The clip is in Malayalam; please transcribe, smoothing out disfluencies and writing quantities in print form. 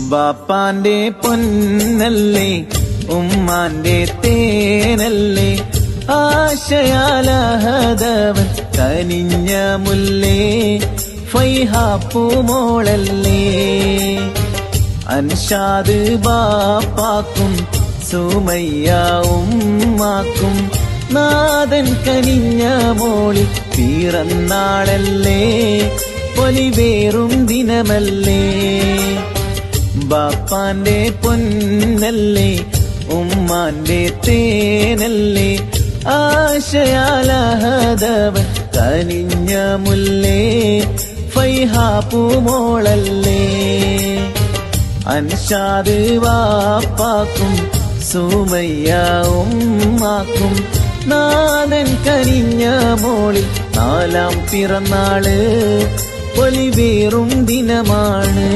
ബാപ്പാന്റെ പൊന്നല്ലേ ഉമ്മാന്റെ തേനല്ലേ ആശയാലഹദവൻ കനിഞ്ഞ മുല്ലേ ഫൈഹാപ്പൂമോളല്ലേ അൻഷാദ് ബാപ്പാക്കും സുമയ്യ ഉമ്മാക്കും നാദൻ കനിഞ്ഞ മോളിൽ പിറന്നാളല്ലേ പൊലിവേറും ദിനമല്ലേ ബാപ്പാന്റെ പൊന്നല്ലേ ഉമ്മാന്റെ തേനല്ലേ ആശയാലഹദവൻ കനിഞ്ഞ മുല്ലേ ഫൈഹാപ്പൂമോളല്ലേ അൻഷാദ് വാപ്പാക്കും സുമയ്യ ഉമ്മാക്കും നാദൻ കനിഞ്ഞ മോളിൽ നാലാം പിറന്നാള് പൊലിവേറും ദിനമാണ്.